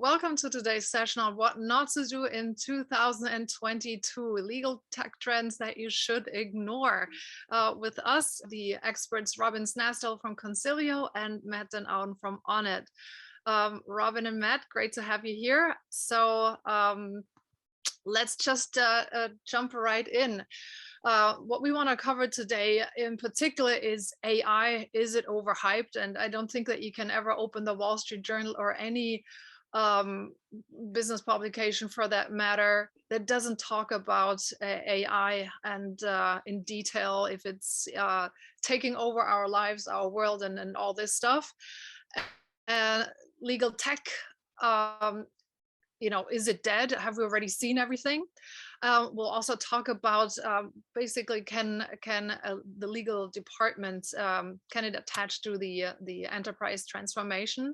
welcome to today's session on what not to do in 2022, legal tech trends that you should ignore. With us, the experts Robin Snasdell from Consilio and Matt Denouden from Onit. Robin and Matt, great to have you here. So let's just jump right in. What we want to cover today in particular is AI. Is it overhyped? And I don't think that you can ever open the Wall Street Journal or any business publication for that matter that doesn't talk about AI and in detail, if it's taking over our lives, our world, and all this stuff. Legal tech, is it dead? Have we already seen everything? We'll also talk about basically can the legal department can it attach to the enterprise transformation?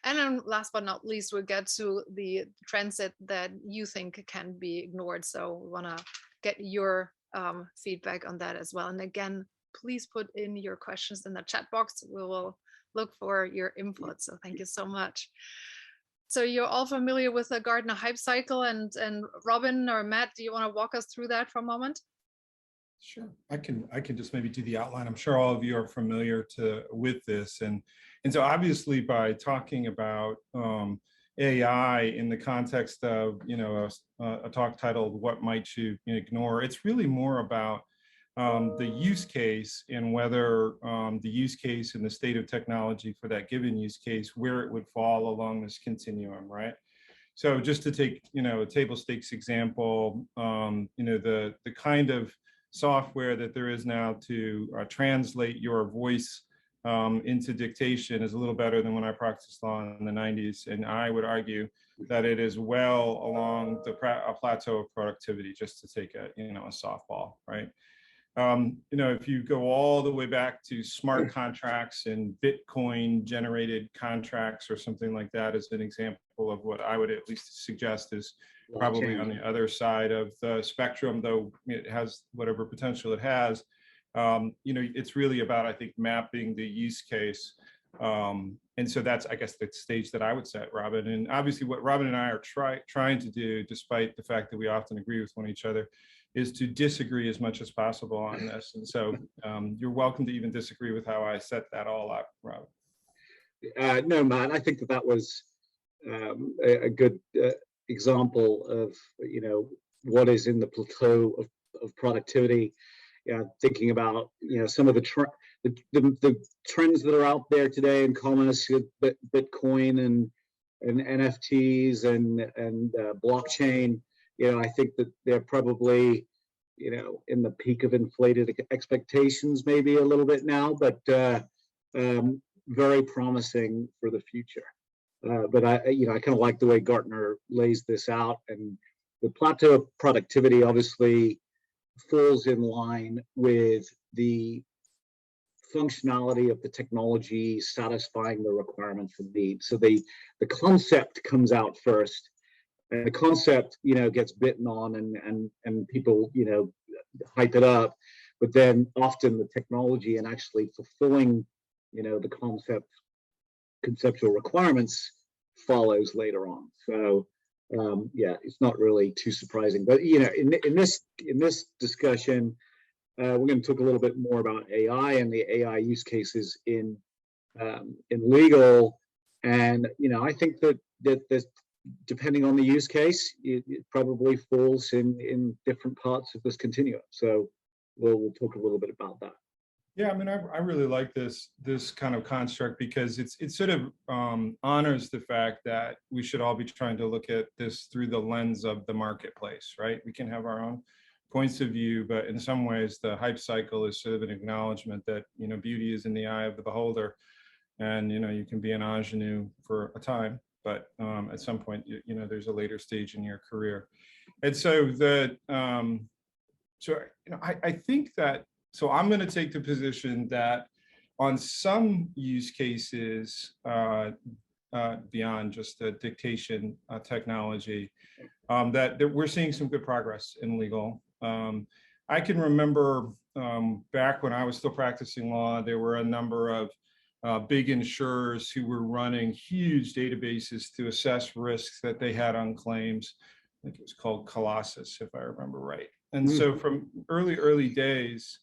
And then last but not least, we'll get to the trends that you think can be ignored. So we want to get your feedback on that as well. And again, please put in your questions in the chat box. We will look for your input. So thank you so much. So you're all familiar with the Gardner hype cycle, and Robin or Matt, do you want to walk us through that for a moment? Sure, I can just maybe do the outline. I'm sure all of you are familiar with this, and so obviously by talking about AI in the context of a talk titled "What Might You Ignore," it's really more about the use case and whether the use case and the state of technology for that given use case, where it would fall along this continuum, right? So just to take a table stakes example, the kind of software that there is now to translate your voice into dictation is a little better than when I practiced law in the 90s, and I would argue that it is well along the plateau of productivity, just to take a softball, right? If you go all the way back to smart contracts and Bitcoin generated contracts or something like that as an example of what I would at least suggest is probably on the other side of the spectrum, though it has whatever potential it has. It's really about, I think, mapping the use case. And so that's, I guess, the stage that I would set, Robin. And obviously what Robin and I are trying to do, despite the fact that we often agree with one each other, is to disagree as much as possible on this. And so you're welcome to even disagree with how I set that all up, Robin. No, Matt, I think that was a good example of, what is in the plateau of productivity. Thinking about, some of the trends that are out there today in commerce, Bitcoin and NFTs and blockchain. I think that they're probably, in the peak of inflated expectations, maybe a little bit now, but very promising for the future. But I kind of like the way Gardner lays this out, and the plateau of productivity obviously falls in line with the functionality of the technology satisfying the requirements and needs. So the concept comes out first. And the concept, gets bitten on and people, hype it up, but then often the technology and actually fulfilling, the conceptual requirements follows later on. So, it's not really too surprising. But in this discussion, we're going to talk a little bit more about AI and the AI use cases in legal, and I think that there's, depending on the use case, it probably falls in different parts of this continuum. So we'll talk a little bit about that. Yeah, I mean, I really like this kind of construct because it sort of honors the fact that we should all be trying to look at this through the lens of the marketplace, right? We can have our own points of view, but in some ways the hype cycle is sort of an acknowledgement that, beauty is in the eye of the beholder, and, you can be an ingenue for a time, but at some point, there's a later stage in your career. And so I think that, so I'm going to take the position that on some use cases, beyond just the dictation technology, that we're seeing some good progress in legal. I can remember back when I was still practicing law, there were a number of big insurers who were running huge databases to assess risks that they had on claims. I think it was called Colossus, if I remember right. And so from early days,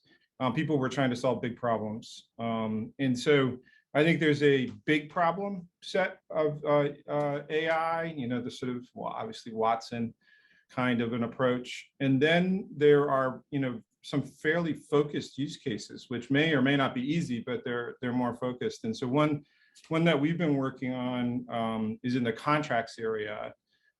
people were trying to solve big problems. And so I think there's a big problem set of AI, the sort of, well, obviously Watson kind of an approach. And then there are, some fairly focused use cases, which may or may not be easy, but they're more focused. And so one that we've been working on is in the contracts area,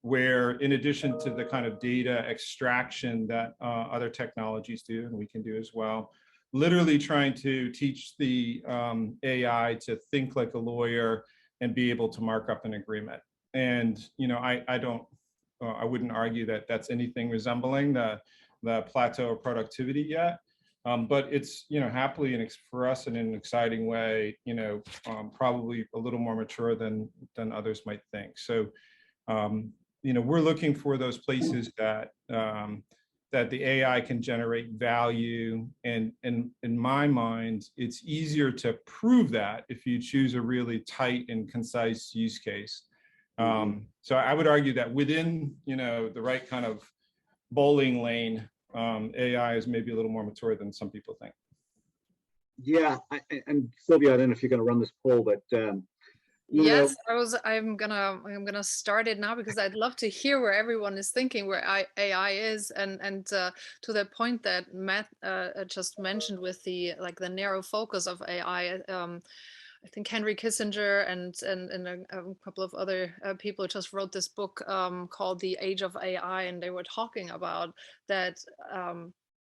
where in addition to the kind of data extraction that other technologies do, and we can do as well, literally trying to teach the AI to think like a lawyer and be able to mark up an agreement. And I wouldn't argue that that's anything resembling the plateau of productivity yet, but it's happily and for us in an exciting way, probably a little more mature than others might think. So we're looking for those places that the AI can generate value, and in my mind, it's easier to prove that if you choose a really tight and concise use case. So I would argue that within the right kind of bowling lane, AI is maybe a little more mature than some people think. Yeah, and Silvia, I don't know if you're going to run this poll, but yes, I'm gonna start it now, because I'd love to hear where everyone is thinking, where AI is, and to the point that Matt just mentioned with the narrow focus of AI. I think Henry Kissinger and a couple of other people just wrote this book called The Age of AI, and they were talking about that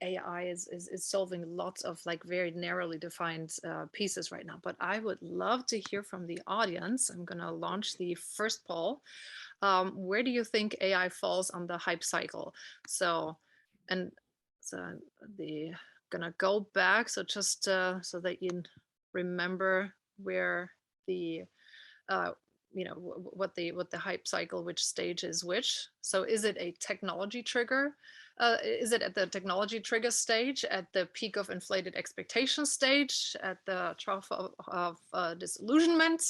AI is solving lots of very narrowly defined pieces right now. But I would love to hear from the audience. I'm going to launch the first poll. Where do you think AI falls on the hype cycle? So the gonna go back, so just so that you remember where the what the hype cycle, which stage is which. So is it a technology trigger? Is it at the technology trigger stage, at the peak of inflated expectation stage, at the trough of disillusionment?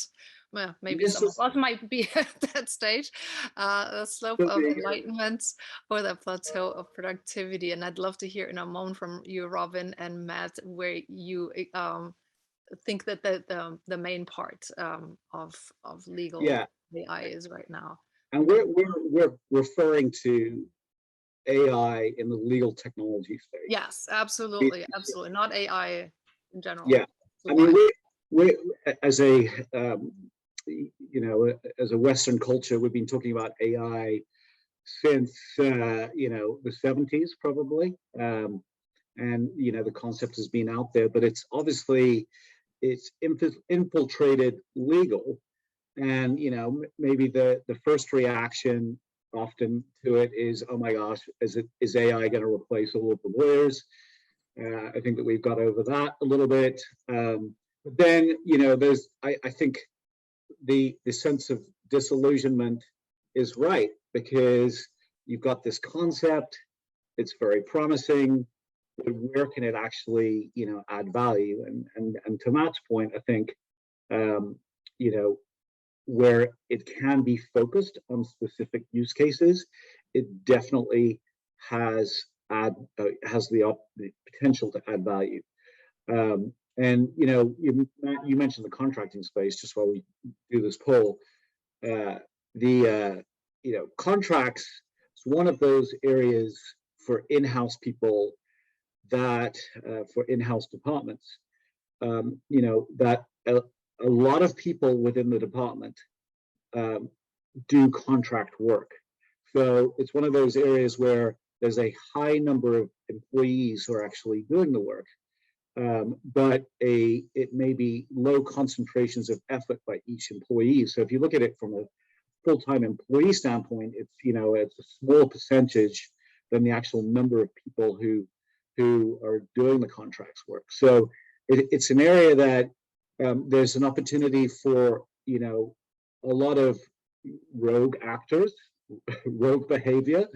Well, maybe some of us might be at that stage, the slope of enlightenment, or the plateau of productivity. And I'd love to hear in a moment from you, Robin and Matt, where you think that the main part of legal AI is right now. And we're referring to AI in the legal technology space. Yes, absolutely, absolutely, not AI in general. Yeah, I mean, we as a as a Western culture, we've been talking about AI since the 70s probably, and the concept has been out there, but it's obviously infiltrated legal, and maybe the first reaction often to it is, oh my gosh, is AI going to replace all of the lawyers? I think that we've got over that a little bit, but then there's I think the sense of disillusionment is right, because you've got this concept, it's very promising, but where can it actually add value? And to Matt's point, I think where it can be focused on specific use cases, it definitely has the potential to add value. And you mentioned the contracting space just while we do this poll. Contracts is one of those areas for in-house people, that for in-house departments, that a lot of people within the department do contract work. So it's one of those areas where there's a high number of employees who are actually doing the work, but it may be low concentrations of effort by each employee. So if you look at it from a full-time employee standpoint, it's it's a small percentage than the actual number of people who are doing the contracts work. So it's an area that there's an opportunity for a lot of rogue actors, rogue behavior.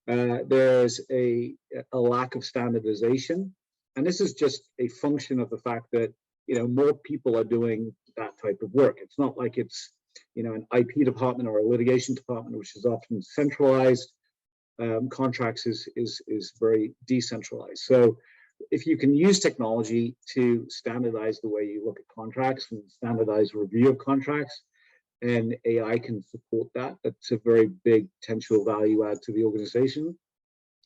There's a lack of standardization, and this is just a function of the fact that more people are doing that type of work. It's not like it's, an IP department or a litigation department, which is often centralized. Contracts is very decentralized. So if you can use technology to standardize the way you look at contracts and standardize review of contracts, and AI can support that, that's a very big potential value add to the organization,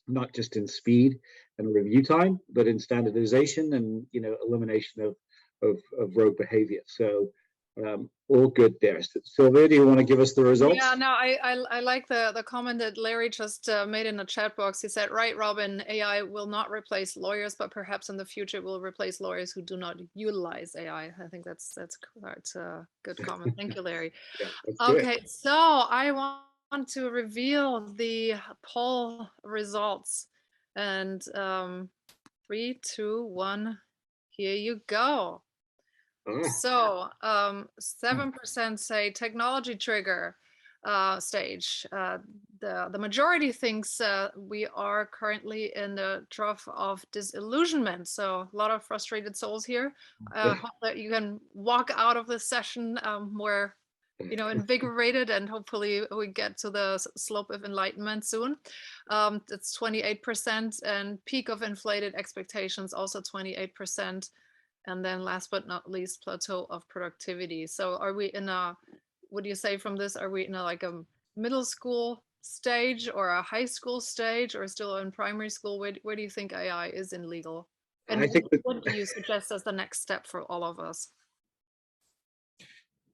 not just in speed and review time, but in standardization and elimination of rogue behavior. So all good there. Silvia, do you want to give us the results? Yeah, no, I like the comment that Larry just made in the chat box. He said, right, Robin, AI will not replace lawyers, but perhaps in the future it will replace lawyers who do not utilize AI. I think that's quite a good comment. Thank you, Larry. Yeah, okay, so I want to reveal the poll results. And 3, 2, 1, here you go. So 7% say technology trigger stage. The majority thinks we are currently in the trough of disillusionment. So a lot of frustrated souls here. Hope that you can walk out of this session more invigorated, and hopefully we get to the slope of enlightenment soon. It's 28%, and peak of inflated expectations also 28%. And then last but not least, plateau of productivity. So are we in a, what do you say from this? Are we in like a middle school stage or a high school stage, or still in primary school? Where do you think AI is in legal? And what do you suggest as the next step for all of us?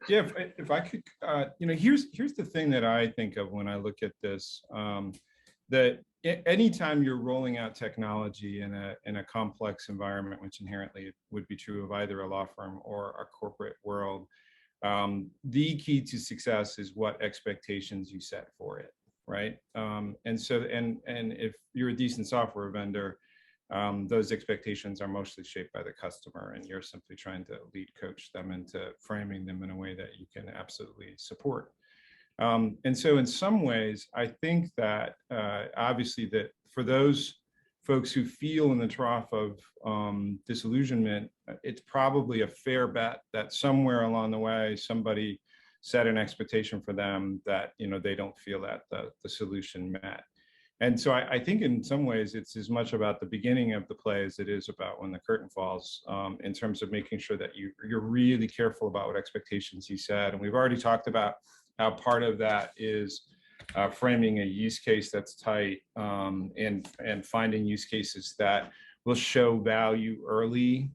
Yeah, if I could, here's the thing that I think of when I look at this, that anytime you're rolling out technology in a complex environment, which inherently would be true of either a law firm or a corporate world, the key to success is what expectations you set for it, right? And if you're a decent software vendor, those expectations are mostly shaped by the customer, and you're simply trying to lead coach them into framing them in a way that you can absolutely support. And so in some ways, I think that obviously that for those folks who feel in the trough of disillusionment, it's probably a fair bet that somewhere along the way, somebody set an expectation for them that, they don't feel that the solution met. And so I think in some ways it's as much about the beginning of the play as it is about when the curtain falls, in terms of making sure that you're really careful about what expectations you set. And we've already talked about how part of that is framing a use case that's tight, and finding use cases that will show value early.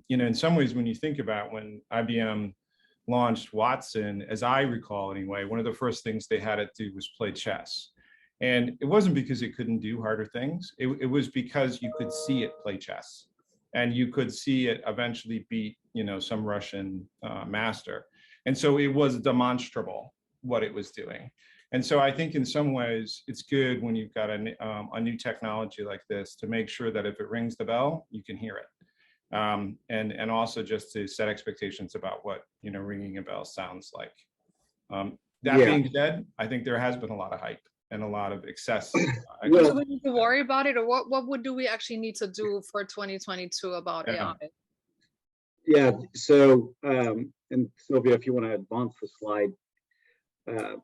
In some ways, when you think about when IBM launched Watson, as I recall anyway, one of the first things they had it do was play chess. And it wasn't because it couldn't do harder things. It was because you could see it play chess, and you could see it eventually beat, some Russian master. And so it was demonstrable what it was doing. And so I think in some ways it's good when you've got a new technology like this to make sure that if it rings the bell, you can hear it. And also just to set expectations about what, ringing a bell sounds like. That being said, I think there has been a lot of hype and a lot of excess. Do we need to worry about it, or what do we actually need to do for 2022 about AI? Yeah, so, and Silvia, if you want to advance the slide, I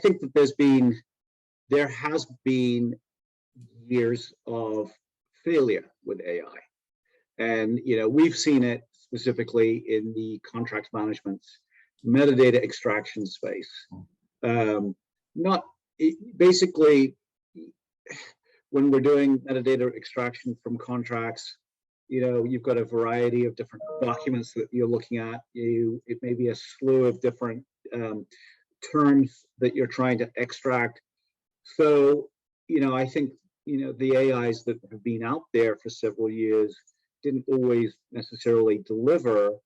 think that there has been years of failure with AI. And, we've seen it specifically in the contract management, metadata extraction space. Basically, when we're doing metadata extraction from contracts, you've got a variety of different documents that you're looking at. It may be a slew of different terms that you're trying to extract. So, I think, the AIs that have been out there for several years didn't always necessarily deliver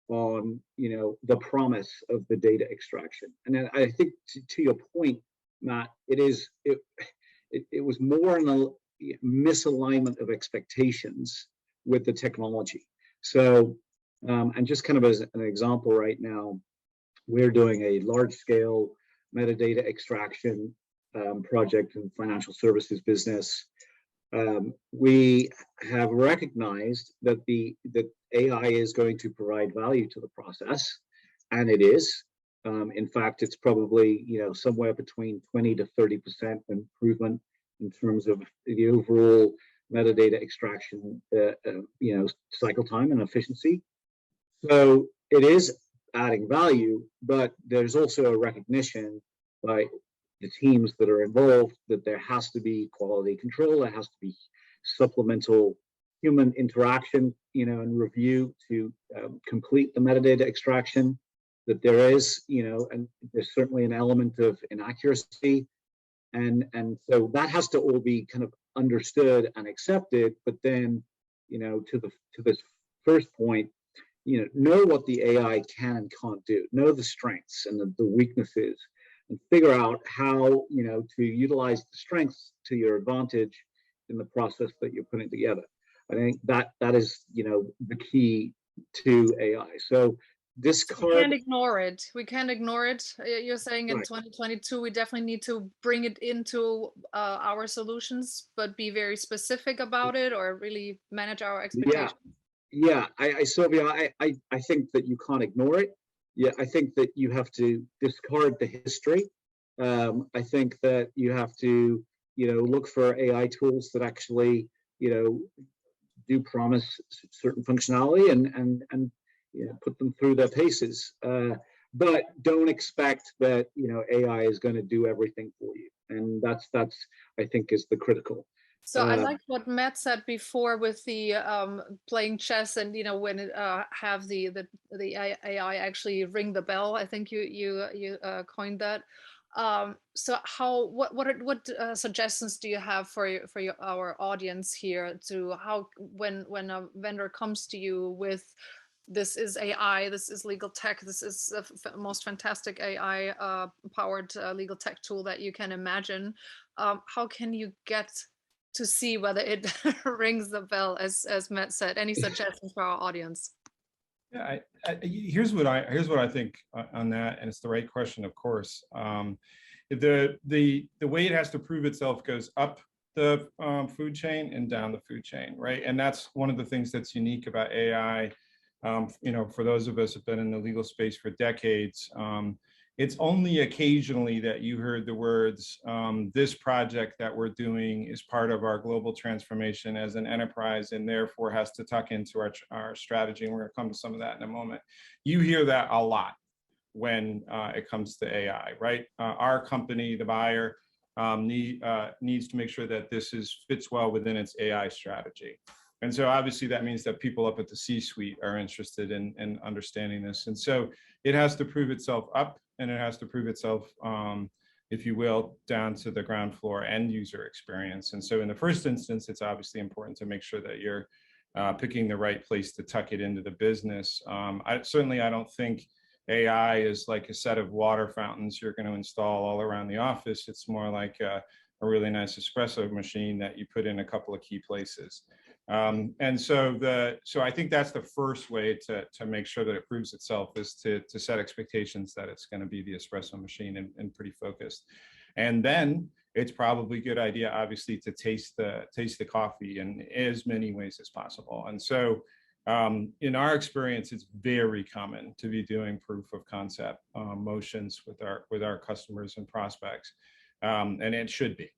on, the promise of the data extraction. And then I think to your point, Matt, it was more in a misalignment of expectations with the technology. So, and just kind of as an example right now, we're doing a large scale metadata extraction project in financial services business. We have recognized that that AI is going to provide value to the process, and it is. In fact, it's probably somewhere between 20 to 30% improvement in terms of the overall metadata extraction, cycle time and efficiency. So it is adding value, but there's also a recognition by the teams that are involved that there has to be quality control, there has to be supplemental human interaction, and review to complete the metadata extraction. That there is, and there's certainly an element of inaccuracy, and so that has to all be kind of understood and accepted. But then, to this first point, know what the AI can and can't do, know the strengths and the weaknesses, and figure out how to utilize the strengths to your advantage in the process that you're putting together. I think that is the key to AI. So discard. We can't ignore it. We can't ignore it. You're saying in Right. 2022 we definitely need to bring it into our solutions, but be very specific about it, or really manage our expectations. Yeah, Silvia, I think that you can't ignore it. Yeah, I think that you have to discard the history. I think that you have to, look for AI tools that actually, do promise certain functionality and put them through their paces. But don't expect that AI is going to do everything for you, and that's I think is the critical. So I like what Matt said before with the playing chess, and when it, have the AI actually ring the bell. I think you coined that. So what suggestions do you have for our audience here, to how when a vendor comes to you with, this is AI, this is legal tech, this is the most fantastic AI powered legal tech tool that you can imagine, how can you get to see whether it rings the bell, as Matt said? Any suggestions for our audience? Yeah, here's what I think on that, and it's the right question, of course. The way it has to prove itself goes up the food chain and down the food chain, right? And that's one of the things that's unique about AI. For those of us who've been in the legal space for decades, it's only occasionally that you heard the words, this project that we're doing is part of our global transformation as an enterprise, and therefore has to tuck into our strategy. And we're going to come to some of that in a moment. You hear that a lot when it comes to AI, right? Our company, the buyer, needs to make sure that this fits well within its AI strategy. And so obviously that means that people up at the C-suite are interested in understanding this. And so it has to prove itself up, and it has to prove itself, if you will, down to the ground floor end user experience. And so in the first instance, it's obviously important to make sure that you're picking the right place to tuck it into the business. I don't think AI is like a set of water fountains you're going to install all around the office. It's more like a really nice espresso machine that you put in a couple of key places. And so I think that's the first way to make sure that it proves itself, is to set expectations that it's going to be the espresso machine and pretty focused. And then it's probably a good idea, obviously, to taste the coffee in as many ways as possible. And so in our experience, it's very common to be doing proof of concept motions with our customers and prospects, and it should be.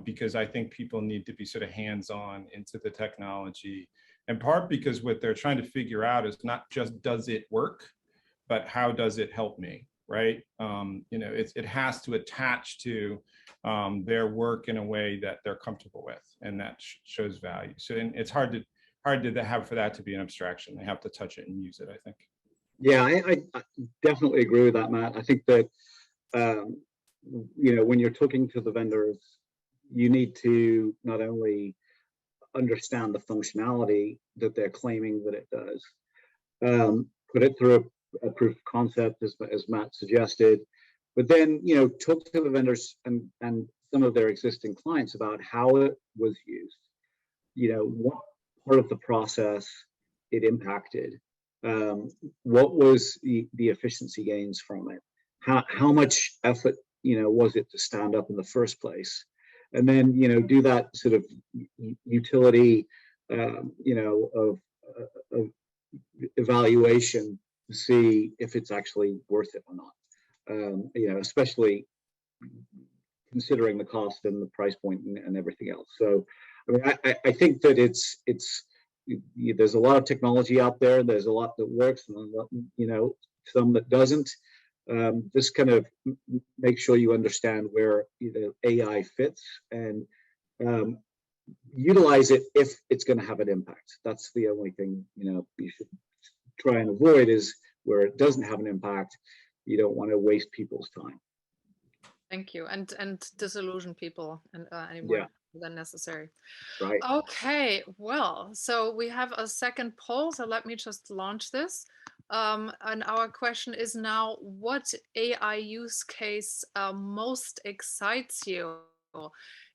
Because I think people need to be sort of hands-on into the technology, in part because what they're trying to figure out is not just does it work, but how does it help me, right? It has to attach to their work in a way that they're comfortable with, and that shows value. So it's hard to have for that to be an abstraction. They have to touch it and use it, I think. Yeah, I definitely agree with that, Matt. I think that when you're talking to the vendors, you need to not only understand the functionality that they're claiming that it does, put it through a proof of concept, as Matt suggested, but then talk to the vendors and some of their existing clients about how it was used, what part of the process it impacted, what was the efficiency gains from it, how much effort was it to stand up in the first place. and then do that sort of utility of evaluation to see if it's actually worth it or not. Especially considering the cost and the price point and everything else. So, I mean, I think that it's there's a lot of technology out there. There's a lot that works, and a lot, some that doesn't. Just kind of make sure you understand where AI fits and utilize it if it's going to have an impact. That's the only thing you should try and avoid, is where it doesn't have an impact. You don't want to waste people's time. Thank you, and disillusion people and anymore than necessary. Right. Okay, well, so we have a second poll, so let me just launch this. And our question is now, what AI use case most excites you?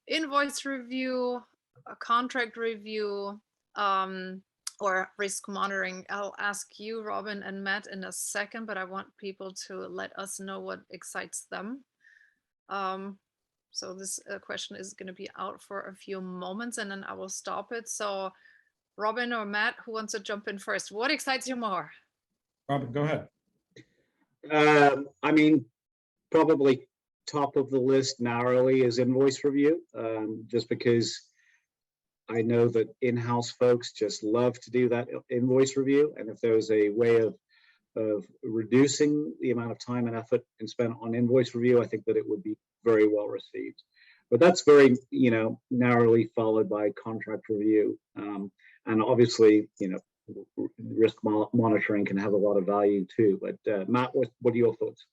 Invoice review, a contract review, or risk monitoring? I'll ask you, Robin and Matt, in a second, but I want people to let us know what excites them. So this question is going to be out for a few moments, and then I will stop it. So Robin or Matt, who wants to jump in first? What excites you more? Robin, go ahead. I mean, probably top of the list narrowly is invoice review, just because I know that in-house folks just love to do that invoice review. And if there was a way of reducing the amount of time and effort spent on invoice review, I think that it would be very well received. But that's very, narrowly followed by contract review. And obviously, risk monitoring can have a lot of value too. But Matt, what are your thoughts?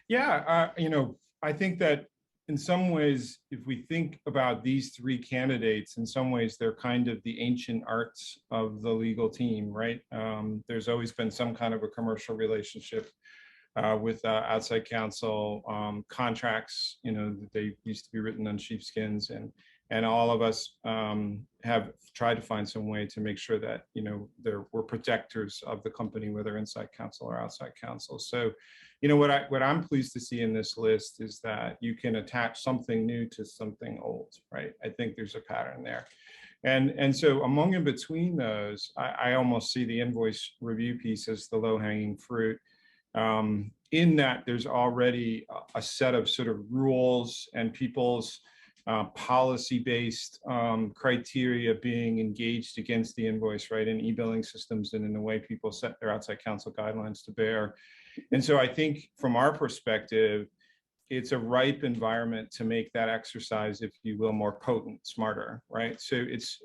Yeah, I think that in some ways, if we think about these three candidates, in some ways, they're kind of the ancient arts of the legal team, right? There's always been some kind of a commercial relationship with outside counsel, contracts, that they used to be written on sheepskins, and all of us have tried to find some way to make sure that, we're protectors of the company, whether inside counsel or outside counsel. So, what I'm pleased to see in this list is that you can attach something new to something old, right? I think there's a pattern there. And so among and between those, I almost see the invoice review piece as the low-hanging fruit, in that there's already a set of sort of rules and people's policy-based criteria being engaged against the invoice, right, in e-billing systems and in the way people set their outside counsel guidelines to bear. And so I think from our perspective, it's a ripe environment to make that exercise, if you will, more potent, smarter, right? So it's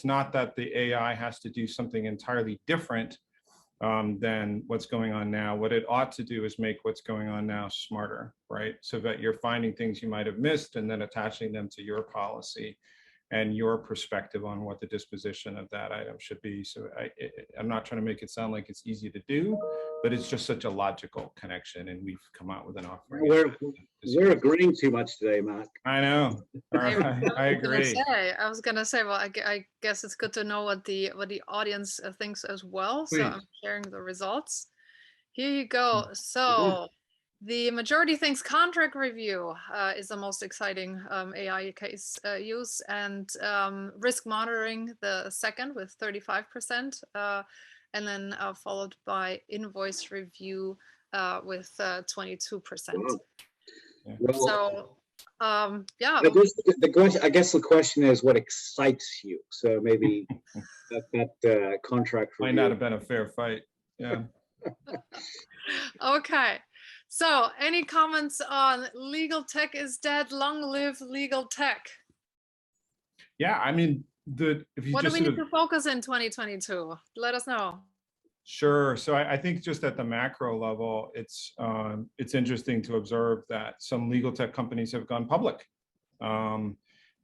not that the AI has to do something entirely different than what's going on now. What it ought to do is make what's going on now smarter, right? So that you're finding things you might have missed and then attaching them to your policy and your perspective on what the disposition of that item should be. So I'm not trying to make it sound like it's easy to do, but it's just such a logical connection, and we've come out with an offering. We're agreeing too much today, Matt. I know. I agree. I was gonna say, well, I guess it's good to know what the audience thinks as well. Please. So I'm sharing the results. Here you go. So the majority thinks contract review is the most exciting AI case use, and risk monitoring the second with 35%, and then followed by invoice review with 22%. Well, so yeah. I guess the question is, what excites you? So maybe that contract review might not have been a fair fight. Yeah. Okay. So any comments on legal tech is dead? Long live legal tech. Yeah, I mean, if you what just do we need to focus in 2022? Let us know. Sure. So I think just at the macro level, it's interesting to observe that some legal tech companies have gone public. And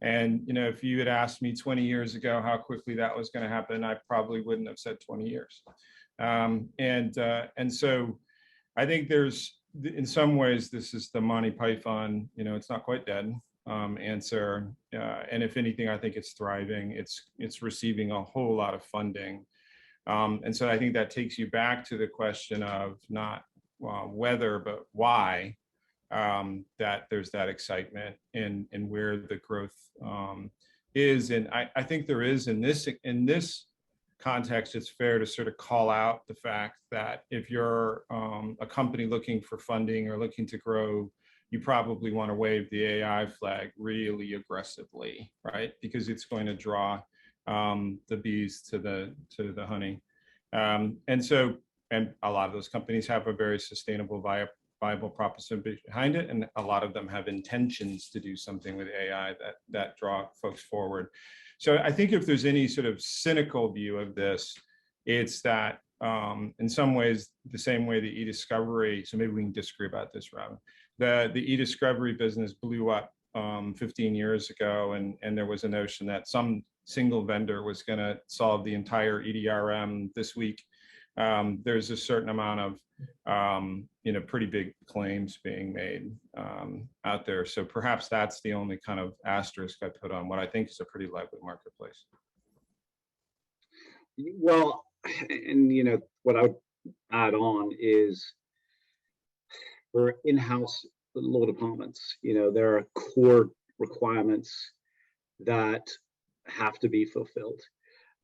if you had asked me 20 years ago how quickly that was going to happen, I probably wouldn't have said 20 years. And so I think there's, in some ways, this is the Monty Python, it's not quite dead answer. And if anything, I think it's thriving. It's receiving a whole lot of funding. And so I think that takes you back to the question of not whether, but why. that there's that excitement in where the growth is. And I think there is in this context, it's fair to sort of call out the fact that if you're a company looking for funding or looking to grow, you probably want to wave the AI flag really aggressively, right? Because it's going to draw the bees to the honey. And a lot of those companies have a very sustainable, viable proposition behind it, and a lot of them have intentions to do something with AI that draw folks forward. So I think if there's any sort of cynical view of this, it's that in some ways, the same way the e-discovery, so maybe we can disagree about this, Robin, the e-discovery business blew up 15 years ago, and there was a notion that some single vendor was going to solve the entire EDRM this week. There's a certain amount of pretty big claims being made out there. So perhaps that's the only kind of asterisk I put on what I think is a pretty lively marketplace. Well, and what I would add on is for in-house law departments, there are core requirements that have to be fulfilled.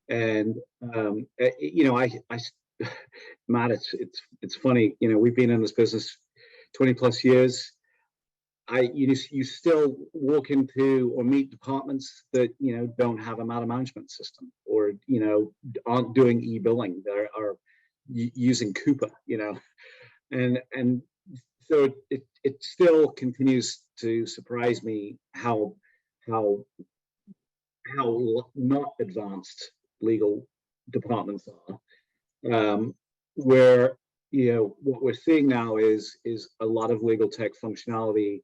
And Matt, it's funny, we've been in this business 20 plus years. You still walk into or meet departments that don't have a matter management system, or aren't doing e-billing, that are using Coupa, and so it still continues to surprise me how not advanced legal departments are. Where what we're seeing now is a lot of legal tech functionality,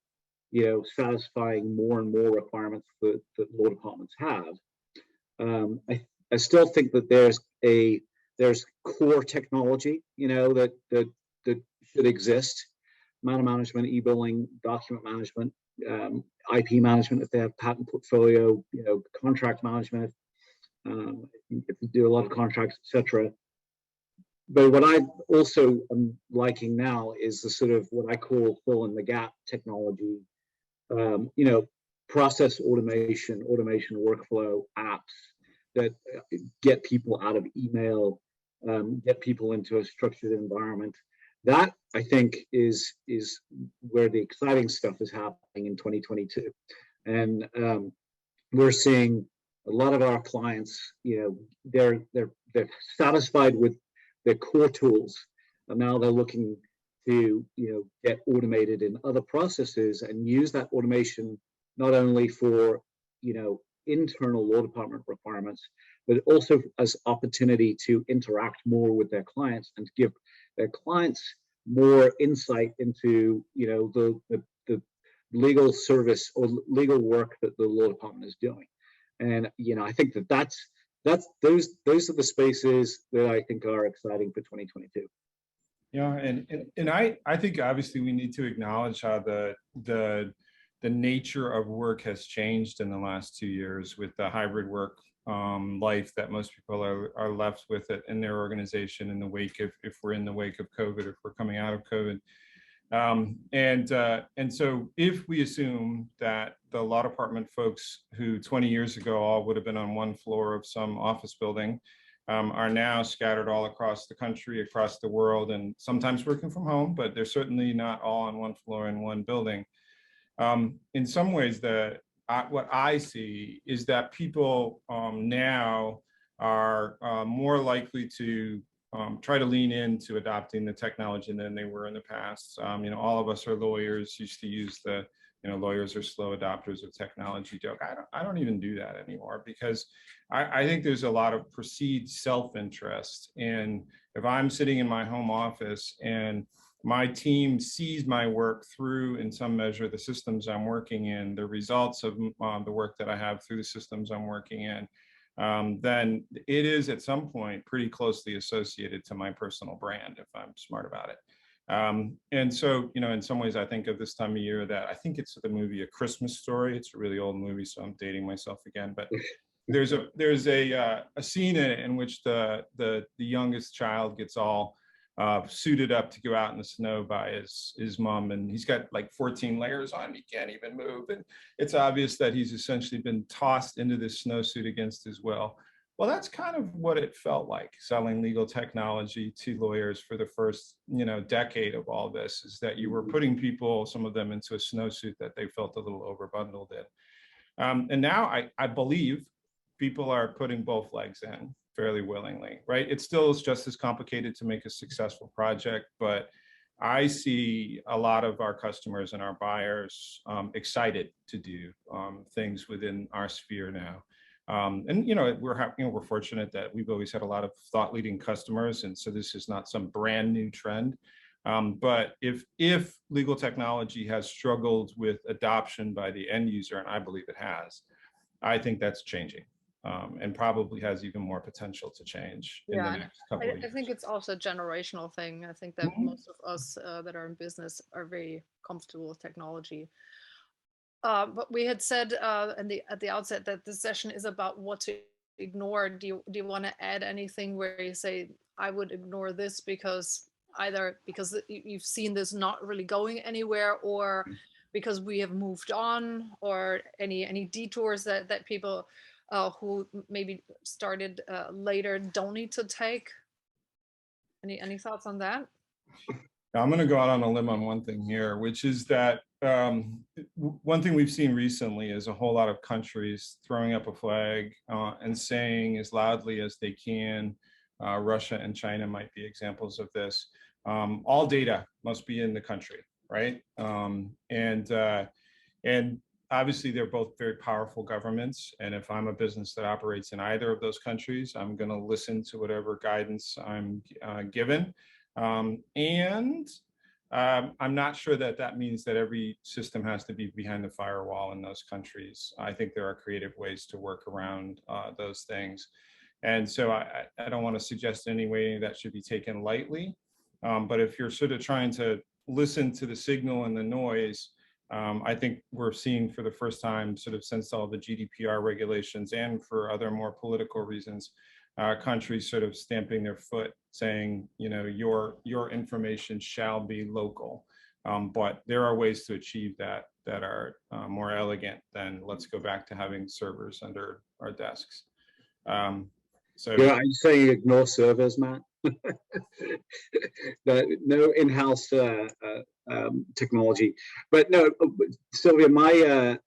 satisfying more and more requirements that law departments have. I still think that there's core technology, that should exist: matter management, e-billing, document management, IP management if they have patent portfolio, contract management, if you do a lot of contracts, etc. But what I also am liking now is the sort of what I call fill in the gap technology, process automation workflow apps that get people out of email, get people into a structured environment. That, I think, is where the exciting stuff is happening in 2022. And we're seeing a lot of our clients, they're satisfied with their core tools, and now they're looking to get automated in other processes and use that automation not only for internal law department requirements, but also as opportunity to interact more with their clients and give their clients more insight into the legal service or legal work that the law department is doing. And I think that's those are the spaces that I think are exciting for 2022. Yeah, and I think obviously we need to acknowledge how the nature of work has changed in the last 2 years with the hybrid work life that most people are left with it in their organization in the wake of, if we're in the wake of COVID, if we're coming out of COVID. And so if we assume that the law department folks who 20 years ago all would have been on one floor of some office building are now scattered all across the country, across the world, and sometimes working from home, but they're certainly not all on one floor in one building. In some ways, what I see is that people now are more likely to try to lean into adopting the technology than they were in the past. All of us are lawyers, used to use the, lawyers are slow adopters of technology joke. I don't even do that anymore, because I think there's a lot of perceived self-interest. And if I'm sitting in my home office and my team sees my work through, in some measure, the systems I'm working in, the results of the work that I have through the systems I'm working in, then it is at some point pretty closely associated to my personal brand if I'm smart about it. And so, in some ways, I think of this time of year that I think it's the movie A Christmas Story. It's a really old movie, so I'm dating myself again. But there's a scene in it in which the youngest child gets all suited up to go out in the snow by his mom, and he's got like 14 layers on. He can't even move, and it's obvious that he's essentially been tossed into this snowsuit against his will. Well, that's kind of what it felt like selling legal technology to lawyers for the first, decade of all this, is that you were putting people, some of them, into a snowsuit that they felt a little overbundled in. And now I believe people are putting both legs in fairly willingly, right? It still is just as complicated to make a successful project, but I see a lot of our customers and our buyers excited to do things within our sphere now. And we're fortunate that we've always had a lot of thought-leading customers, and so this is not some brand new trend. But if legal technology has struggled with adoption by the end user, and I believe it has, I think that's changing, and probably has even more potential to change in the next couple of years. I think it's also a generational thing. I think that most of us that are in business are very comfortable with technology. But we had said at the outset that this session is about what to ignore. Do you want to add anything where you say, I would ignore this because either because you've seen this not really going anywhere, or because we have moved on, or any detours that people who maybe started later don't need to take? Any thoughts on that? I'm going to go out on a limb on one thing here, which is that one thing we've seen recently is a whole lot of countries throwing up a flag and saying as loudly as they can, Russia and China might be examples of this, all data must be in the country, right? And obviously they're both very powerful governments. And if I'm a business that operates in either of those countries, I'm going to listen to whatever guidance I'm given. I'm not sure that means that every system has to be behind the firewall in those countries. I think there are creative ways to work around those things. And so I don't want to suggest in any way that should be taken lightly. But if you're sort of trying to listen to the signal and the noise, I think we're seeing for the first time, sort of since all the GDPR regulations and for other more political reasons, countries sort of stamping their foot, saying, your information shall be local. But there are ways to achieve that are more elegant than let's go back to having servers under our desks. Are you saying ignore servers, Matt? No in-house technology, but no, Silvia.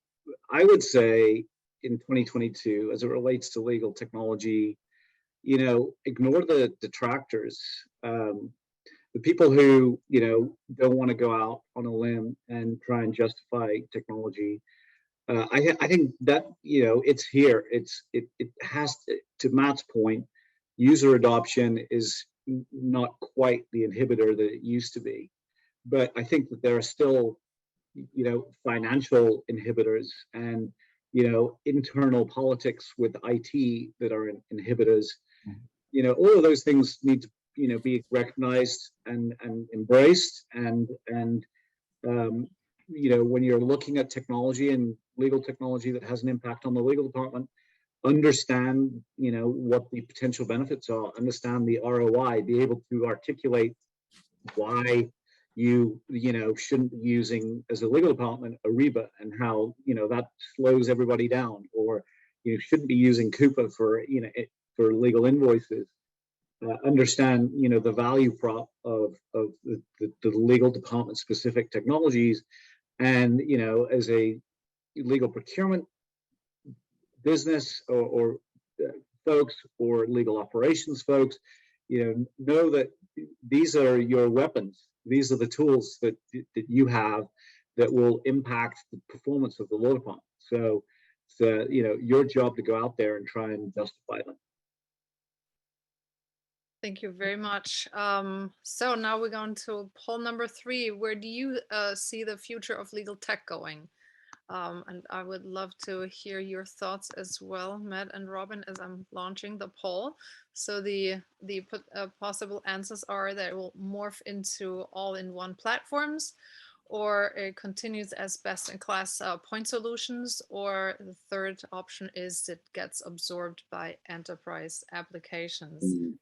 I would say in 2022, as it relates to legal technology, ignore the detractors, the people who don't want to go out on a limb and try and justify technology. I think that it's here. It has to Matt's point. User adoption is not quite the inhibitor that it used to be, but I think that there are still financial inhibitors and internal politics with IT that are inhibitors. All of those things need to be recognized and embraced, and when you're looking at technology and legal technology that has an impact on the legal department, understand what the potential benefits are, understand the ROI, be able to articulate why you shouldn't be using, as a legal department, Ariba, and how that slows everybody down, or shouldn't be using Coupa for legal invoices. Understand the value prop of the legal department specific technologies, and as a legal procurement business or folks, or legal operations folks, know that these are your weapons. These are the tools that you have that will impact the performance of the law department. So it's your job to go out there and try and justify them. Thank you very much. So now we're going to poll number 3. Where do you see the future of legal tech going? And I would love to hear your thoughts as well, Matt and Robin, as I'm launching the poll. So the possible answers are that it will morph into all-in-one platforms, or it continues as best-in-class point solutions, or the third option is it gets absorbed by enterprise applications.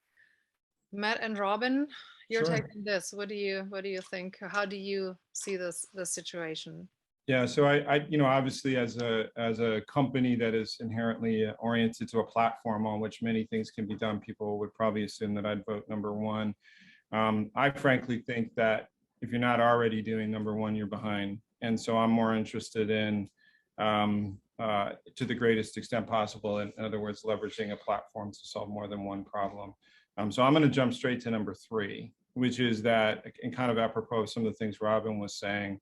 Matt and Robin, your Sure. take on this. What do you think? How do you see this situation? Yeah, so obviously as a company that is inherently oriented to a platform on which many things can be done, people would probably assume that I'd vote number one. I frankly think that if you're not already doing number one, you're behind. And so I'm more interested in, to the greatest extent possible, in other words, leveraging a platform to solve more than one problem. So I'm going to jump straight to number three, which is that, and kind of apropos of some of the things Robin was saying,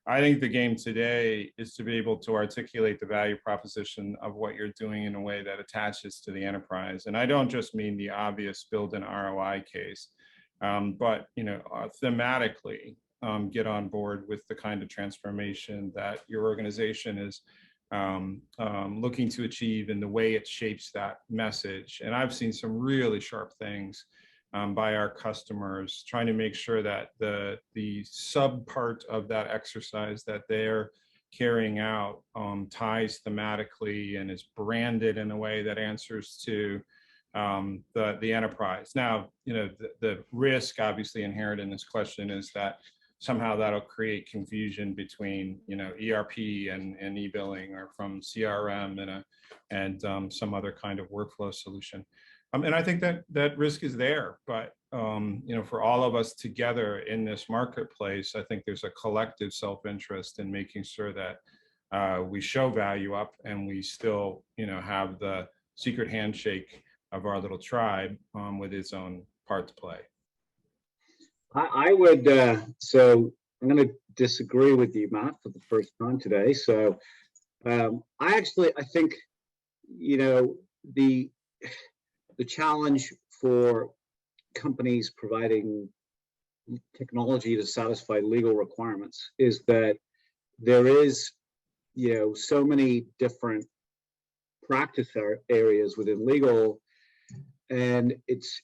I think the game today is to be able to articulate the value proposition of what you're doing in a way that attaches to the enterprise. And I don't just mean the obvious build an ROI case, but thematically get on board with the kind of transformation that your organization is looking to achieve and the way it shapes that message. And I've seen some really sharp things by our customers, trying to make sure that the sub part of that exercise that they're carrying out ties thematically and is branded in a way that answers to the enterprise. Now, the risk obviously inherent in this question is that somehow that'll create confusion between ERP and e-billing, or from CRM and some other kind of workflow solution. And I think that risk is there, but for all of us together in this marketplace, I think there's a collective self-interest in making sure that we show value up, and we still have the secret handshake of our little tribe with its own part to play. I would, so I'm going to disagree with you, Matt, for the first time today. So I think, the challenge for companies providing technology to satisfy legal requirements is that there is, so many different practice areas within legal, and it's,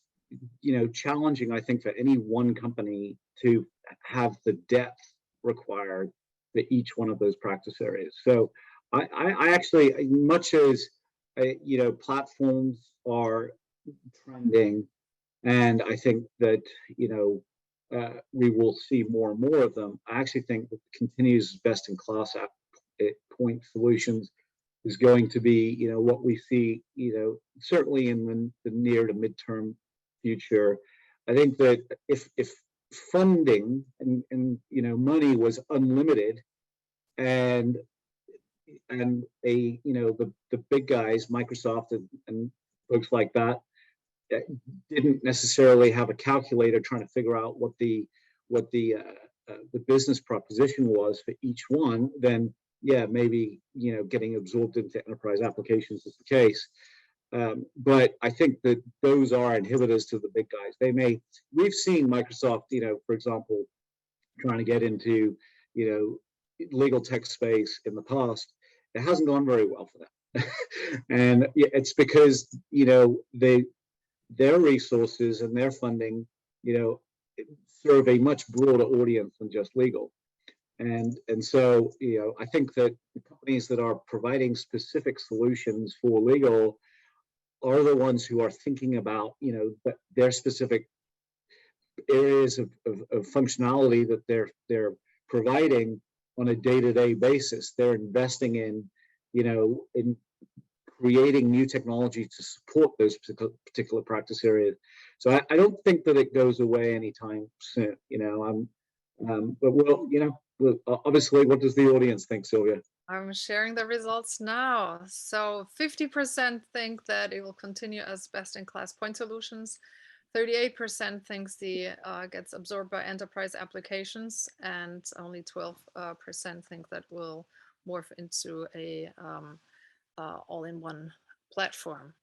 challenging, I think, for any one company to have the depth required for each one of those practice areas. So I actually, much as, platforms are trending, and I think that, we will see more and more of them. I actually think that continuous best-in-class point solutions is going to be, what we see, certainly in the near to midterm future. I think that if funding and money was unlimited, and the big guys, Microsoft and folks like that, didn't necessarily have a calculator trying to figure out what the business proposition was for each one, then yeah, maybe getting absorbed into enterprise applications is the case. But I think that those are inhibitors to the big guys. We've seen Microsoft, for example, trying to get into legal tech space in the past. It hasn't gone very well for them. And it's because their resources and their funding serve a much broader audience than just legal. And so I think that the companies that are providing specific solutions for legal are the ones who are thinking about their specific areas of functionality that they're providing on a day-to-day basis. They're investing in creating new technology to support those particular practice areas. So I don't think that it goes away anytime soon. But obviously, what does the audience think, Silvia? I'm sharing the results now. So 50% think that it will continue as best-in-class point solutions. 38% thinks the gets absorbed by enterprise applications, and only 12% think that will morph into a all-in-one platform.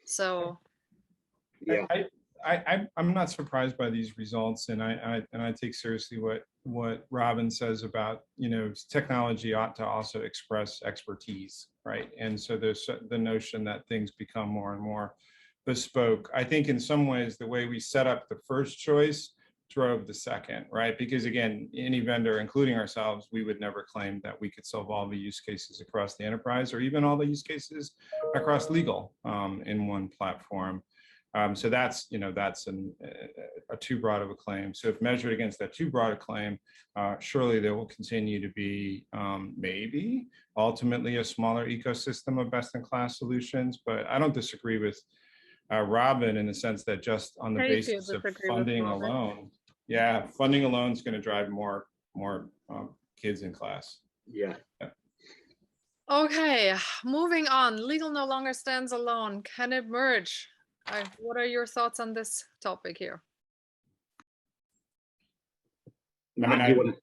So yeah, I'm not surprised by these results, and I take seriously what Robin says about technology ought to also express expertise, right? And so there's the notion that things become more and more bespoke. I think in some ways the way we set up the first choice drove the second, right? Because again, any vendor, including ourselves, we would never claim that we could solve all the use cases across the enterprise, or even all the use cases across legal in one platform. So that's, that's a too broad of a claim. So if measured against that too broad a claim, surely there will continue to be maybe ultimately a smaller ecosystem of best-in-class solutions. But I don't disagree with Robin in the sense that just on the basis of funding alone, funding alone is going to drive more kids in class. Yeah. Okay, moving on. Legal no longer stands alone. Can it merge? What are your thoughts on this topic here? I'm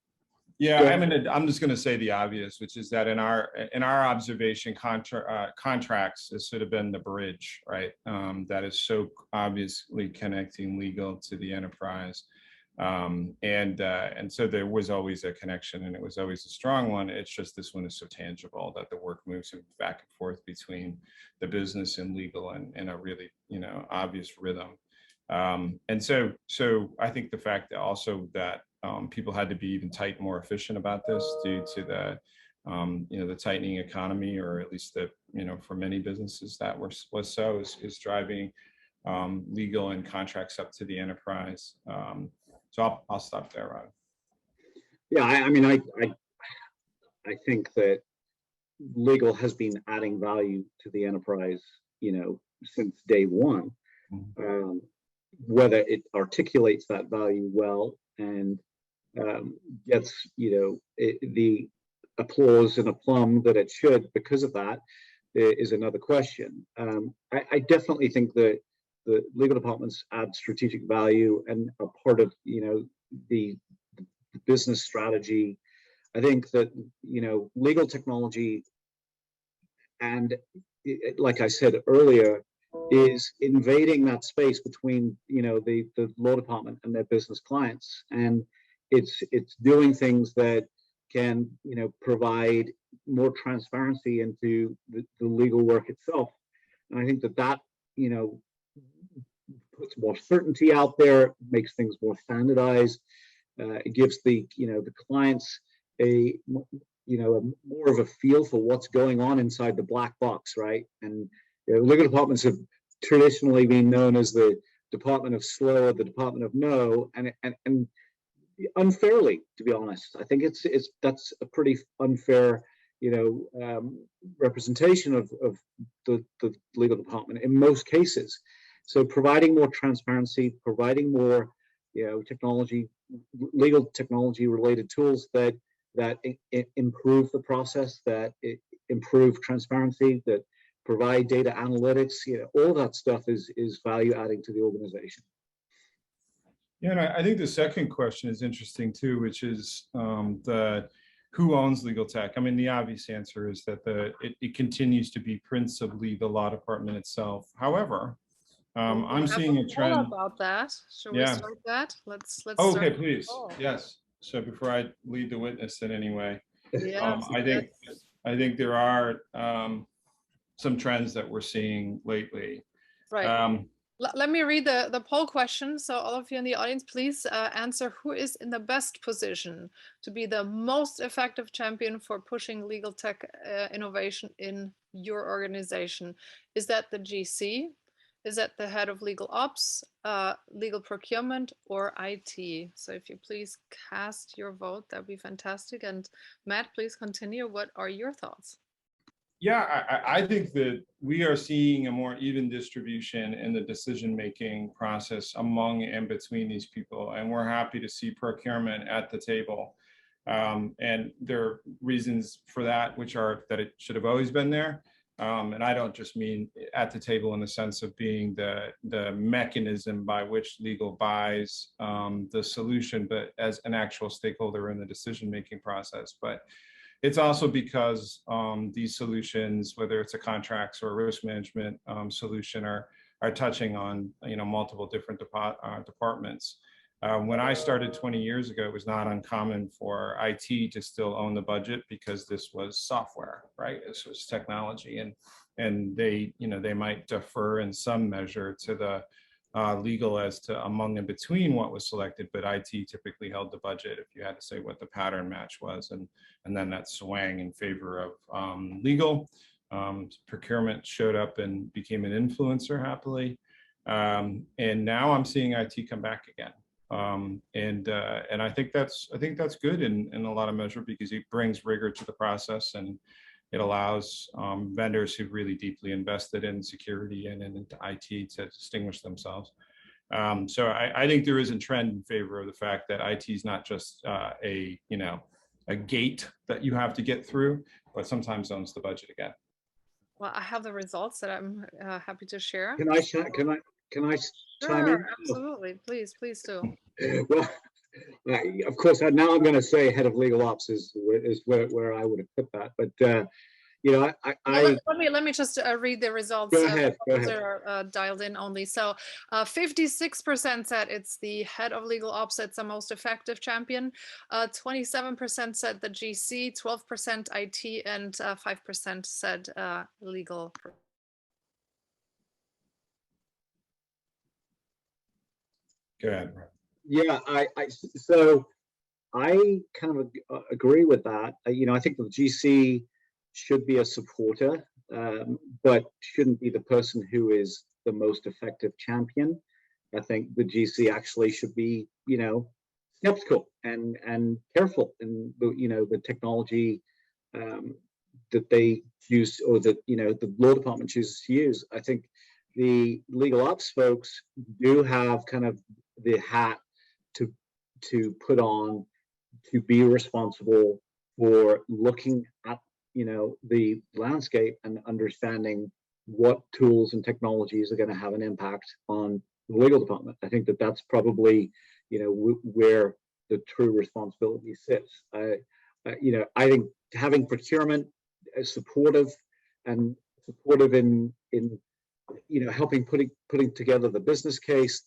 just going to say the obvious, which is that in our observation, contracts has sort of been the bridge, right? That is so obviously connecting legal to the enterprise, and so there was always a connection, and it was always a strong one. It's just this one is so tangible that the work moves back and forth between the business and legal in a really obvious rhythm. And so I think the fact that also that people had to be even more efficient about this due to the the tightening economy, or at least the for many businesses that is driving legal and contracts up to the enterprise. So I'll stop there, Rod. Yeah, I think that legal has been adding value to the enterprise, since day one. Whether it articulates that value well and gets the applause and aplomb that it should because of that is another question. I definitely think that the legal departments add strategic value and are part of the business strategy. I think that legal technology, and like I said earlier, is invading that space between the law department and their business clients, and it's doing things that can provide more transparency into the legal work itself. And I think that puts more certainty out there, makes things more standardized. It gives the clients a more of a feel for what's going on inside the black box, right? And legal departments have traditionally been known as the Department of Slow or the Department of No, and unfairly, to be honest. I think that's a pretty unfair representation of the legal department in most cases. So providing more transparency, providing more legal technology related tools that improve the process, that improve transparency, that provide data analytics, all that stuff is value adding to the organization. Yeah, and I think the second question is interesting too, which is who owns legal tech? I mean, the obvious answer is that it continues to be principally the law department itself. However, I'm seeing a trend about that. Should we start that? Let's oh, okay, please. Yes. So before I lead the witness in any way, I think there are some trends that we're seeing lately. Right. Let me read the poll question. So all of you in the audience, please answer who is in the best position to be the most effective champion for pushing legal tech innovation in your organization. Is that the GC? Is that the head of legal ops, legal procurement, or IT? So if you please cast your vote, that'd be fantastic. And Matt, please continue. What are your thoughts? Yeah, I think that we are seeing a more even distribution in the decision-making process among and between these people, and we're happy to see procurement at the table. And there are reasons for that, which are that it should have always been there. And I don't just mean at the table in the sense of being the mechanism by which legal buys the solution, but as an actual stakeholder in the decision-making process. But it's also because these solutions, whether it's a contracts or a risk management solution, are touching on multiple different departments. When I started 20 years ago, it was not uncommon for IT to still own the budget because this was software, right? This was technology, and they might defer in some measure to the legal as to among and between what was selected, but IT typically held the budget if you had to say what the pattern match was, and then that swang in favor of legal. Procurement showed up and became an influencer happily. And now I'm seeing IT come back again. And I think that's good in a lot of measure, because it brings rigor to the process, and it allows vendors who've really deeply invested in security and into IT to distinguish themselves. So I think there is a trend in favor of the fact that IT is not just a gate that you have to get through, but sometimes owns the budget again. Well, I have the results that I'm happy to share. Can I chime Sure, in? absolutely. Please do. Well, of course, now I'm going to say head of legal ops is where I would have put that. But let me just read the results. Go ahead. Those are dialed in only. So 56% said it's the head of legal ops that's the most effective champion. 27% said the GC, 12% IT, and 5% said legal. Go ahead. Yeah, so I kind of agree with that. I think the GC should be a supporter, but shouldn't be the person who is the most effective champion. I think the GC actually should be, skeptical and careful in the technology that they use, or that the law department chooses to use. I think the legal ops folks do have kind of the hat to put on, to be responsible for looking at the landscape and understanding what tools and technologies are going to have an impact on the legal department. I think that's probably where the true responsibility sits. I think having procurement supportive in helping putting together the business case,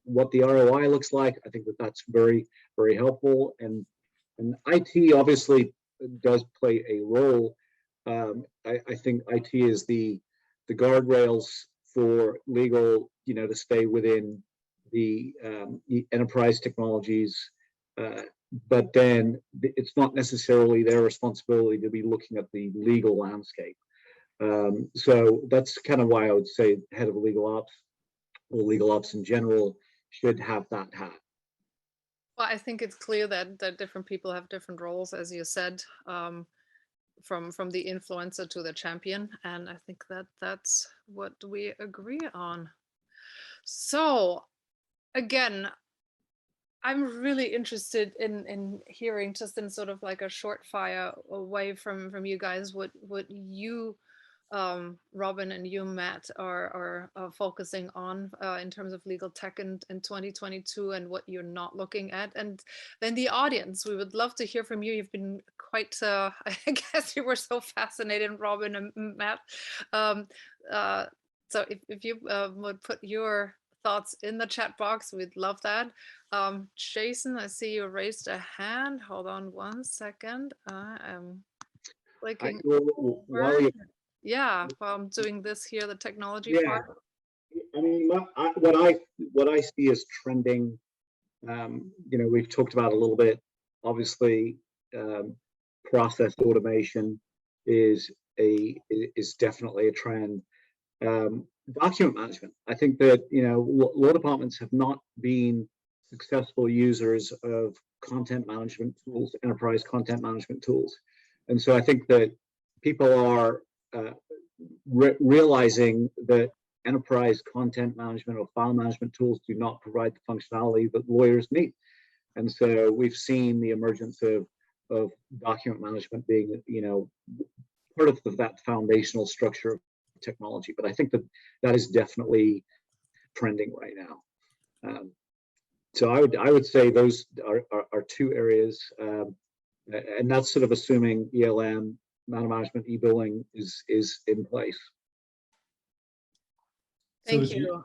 what the ROI looks like. I think that's very, very helpful. And IT obviously does play a role. I think IT is the guardrails for legal, to stay within the enterprise technologies. But then it's not necessarily their responsibility to be looking at the legal landscape. So that's kind of why I would say head of legal ops, or legal ops in general, should have that hat. Well, I think it's clear that different people have different roles, as you said, from the influencer to the champion, and I think that's what we agree on. So, again, I'm really interested in hearing, just in sort of like a short fire away from you guys, what you, Robin, and you, Matt, are focusing on in terms of legal tech in 2022, and what you're not looking at. And then the audience, we would love to hear from you. You've been quite, I guess you were so fascinated, Robin and Matt. So if you would put your thoughts in the chat box, we'd love that. Jason, I see you raised a hand. Hold on one second. I am clicking over. Yeah, I'm doing this here, the technology part. I mean, what I see as trending, we've talked about a little bit. Obviously, process automation is definitely a trend. Document management. I think that law departments have not been successful users of content management tools, enterprise content management tools, and so I think that people are realizing that enterprise content management or file management tools do not provide the functionality that lawyers need, and so we've seen the emergence of document management being part of that foundational structure of technology. But I think that is definitely trending right now. So I would say those are two areas, and that's sort of assuming ELM, matter management, e-billing is in place. Thank you.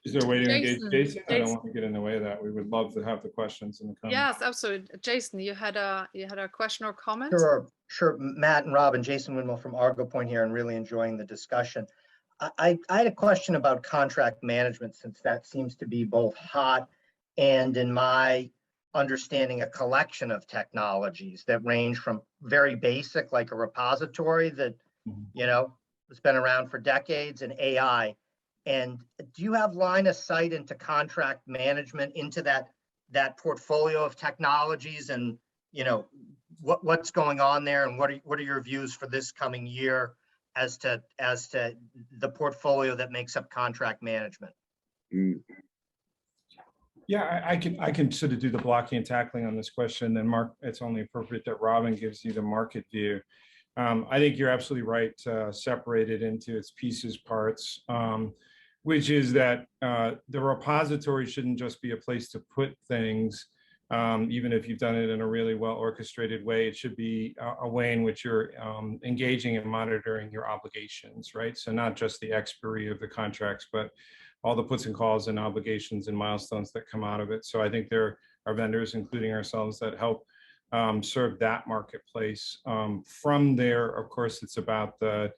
Is there a way to engage Jason? I don't want to get in the way of that. We would love to have the questions in the comments. Yes, absolutely. Jason, you had a question or comment? Sure. Matt and Robin, Jason Winwell from Argo Point here, and really enjoying the discussion. I had a question about contract management, since that seems to be both hot and, in my understanding, a collection of technologies that range from very basic, like a repository that has been around for decades, and AI. And do you have line of sight into contract management, into that portfolio of technologies, and what's going on there, and what are your views for this coming year as to the portfolio that makes up contract management? Yeah, I can sort of do the blocking and tackling on this question. Then Mark, it's only appropriate that Robin gives you the market view. I think you're absolutely right to separate it into its pieces, parts, which is that the repository shouldn't just be a place to put things, even if you've done it in a really well orchestrated way. It should be a way in which you're engaging and monitoring your obligations, right? So not just the expiry of the contracts, but all the puts and calls and obligations and milestones that come out of it. So I think there are vendors, including ourselves, that help serve that marketplace. From there, of course, it's about the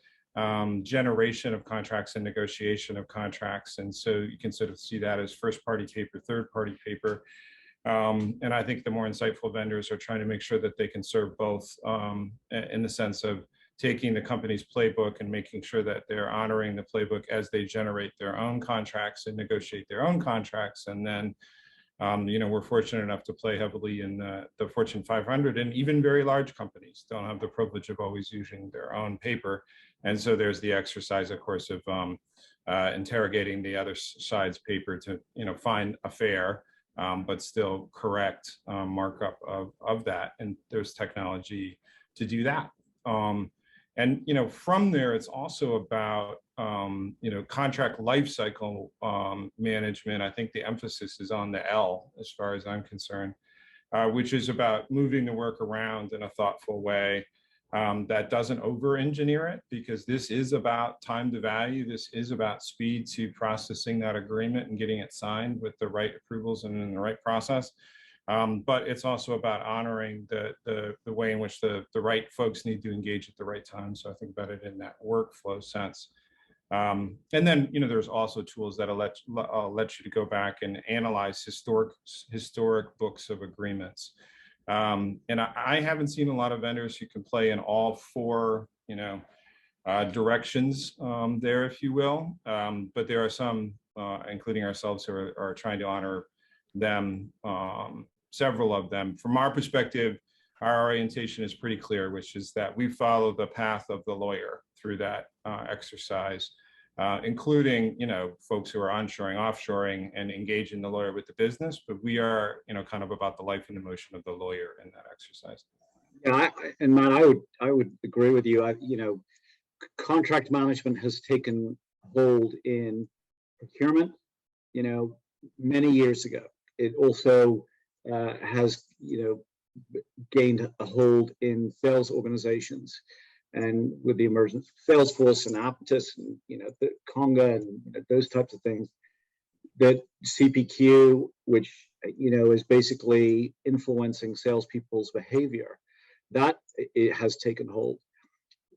generation of contracts and negotiation of contracts. And so you can sort of see that as first party paper, third party paper. And I think the more insightful vendors are trying to make sure that they can serve both, in the sense of taking the company's playbook and making sure that they're honoring the playbook as they generate their own contracts and negotiate their own contracts. And then, we're fortunate enough to play heavily in the Fortune 500, and even very large companies don't have the privilege of always using their own paper. And so there's the exercise, of course, of interrogating the other side's paper to, find a fair, but still correct markup of that. And there's technology to do that. And from there, it's also about contract lifecycle management. I think the emphasis is on the L, as far as I'm concerned, which is about moving the work around in a thoughtful way that doesn't over-engineer it, because this is about time to value. This is about speed to processing that agreement and getting it signed with the right approvals and in the right process. But it's also about honoring the way in which the right folks need to engage at the right time. So I think about it in that workflow sense. And then, there's also tools that'll let you to go back and analyze historic books of agreements. And I haven't seen a lot of vendors who can play in all four, directions there, if you will. But there are some, including ourselves, who are trying to honor them. Several of them. From our perspective, our orientation is pretty clear, which is that we follow the path of the lawyer through that exercise, including, folks who are onshoring, offshoring, and engaging the lawyer with the business. But we are, kind of about the life and emotion of the lawyer in that exercise. Yeah, and Matt, I would agree with you. Contract management has taken hold in procurement, many years ago. It also has gained a hold in sales organizations, and with the emergence of Salesforce and Aptus and the Conga and those types of things, that CPQ, which is basically influencing salespeople's behavior, that it has taken hold.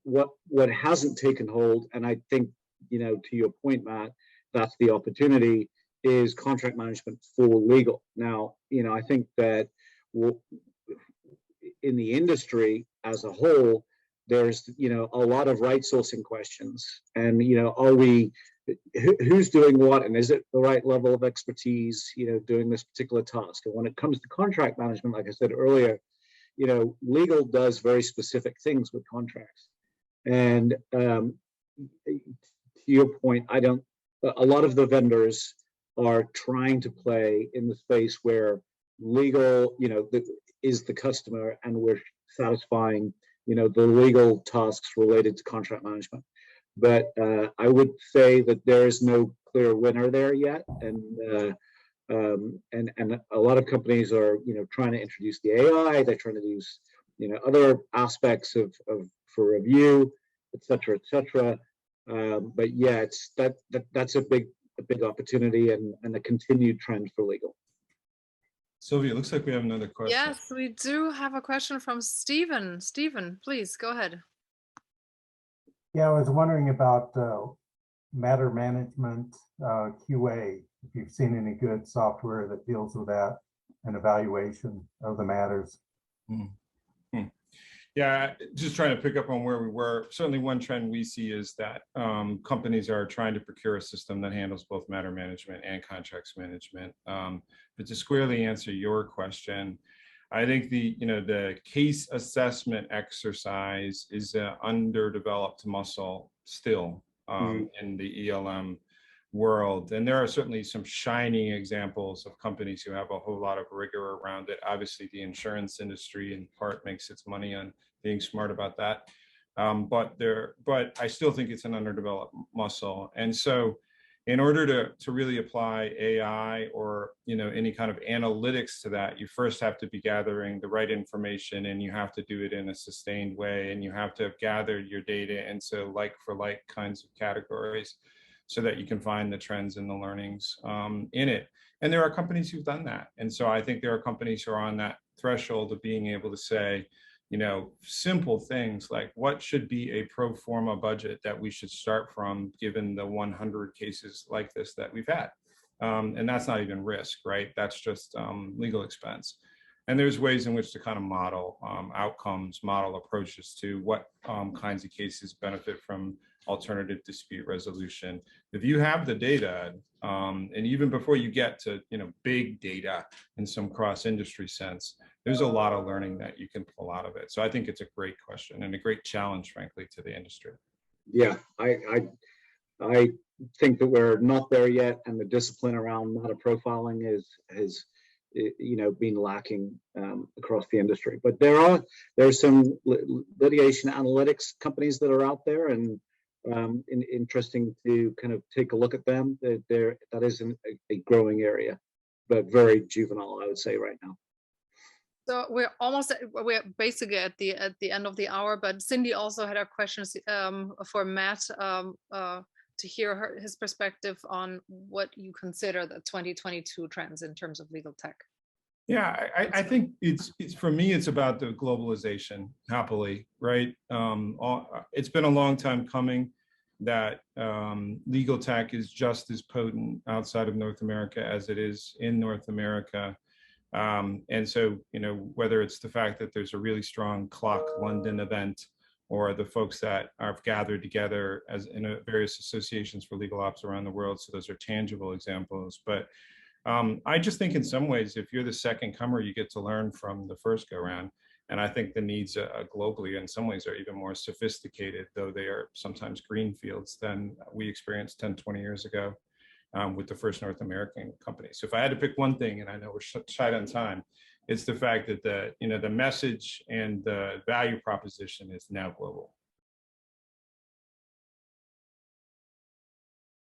What hasn't taken hold, and I think to your point, Matt, that's the opportunity, is contract management for legal. Now, I think that in the industry as a whole, there's, a lot of right sourcing questions. And, are we, who's doing what, and is it the right level of expertise, doing this particular task? And when it comes to contract management, like I said earlier, legal does very specific things with contracts. And to your point, a lot of the vendors are trying to play in the space where legal, is the customer, and we're satisfying, the legal tasks related to contract management. But I would say that there is no clear winner there yet, and a lot of companies are, trying to introduce the AI. They're trying to use, other aspects of for review, et cetera, et cetera. But yeah, that's a big opportunity and a continued trend for legal. Sylvia, it looks like we have another question. Yes, we do have a question from Stephen. Stephen, please go ahead. Yeah, I was wondering about matter management, QA, if you've seen any good software that deals with that and evaluation of the matters. Yeah, just trying to pick up on where we were. Certainly one trend we see is that companies are trying to procure a system that handles both matter management and contracts management. But to squarely answer your question, I think the case assessment exercise is an underdeveloped muscle still in the ELM world. And there are certainly some shining examples of companies who have a whole lot of rigor around it. Obviously, the insurance industry in part makes its money on being smart about that. But I still think it's an underdeveloped muscle. And so in order to really apply AI or any kind of analytics to that, you first have to be gathering the right information, and you have to do it in a sustained way, and you have to have gathered your data into like for like kinds of categories, so that you can find the trends and the learnings in it. And there are companies who've done that. And so I think there are companies who are on that threshold of being able to say, simple things like what should be a pro forma budget that we should start from given the 100 cases like this that we've had. And that's not even risk, right? That's just legal expense. And there's ways in which to kind of model outcomes, model approaches to what kinds of cases benefit from alternative dispute resolution. If you have the data, and even before you get to big data in some cross-industry sense, there's a lot of learning that you can pull out of it. So I think it's a great question and a great challenge, frankly, to the industry. Yeah, I think that we're not there yet, and the discipline around matter profiling has been lacking across the industry. But there's some litigation analytics companies that are out there, and interesting to kind of take a look at them. That is a growing area, but very juvenile, I would say, right now. So we're basically at the end of the hour, but Cindy also had a question for Matt to hear his perspective on what you consider the 2022 trends in terms of legal tech. Yeah, I think it's for me, it's about the globalization, happily, right? It's been a long time coming that legal tech is just as potent outside of North America as it is in North America. And so, whether it's the fact that there's a really strong Clock London event, or the folks that are gathered together as in various associations for legal ops around the world. So those are tangible examples. But I just think in some ways, if you're the second comer, you get to learn from the first go round. And I think the needs globally in some ways are even more sophisticated, though they are sometimes greenfields than we experienced 10, 20 years ago with the first North American company. So if I had to pick one thing, and I know we're tight on time, it's the fact that the message and the value proposition is now global.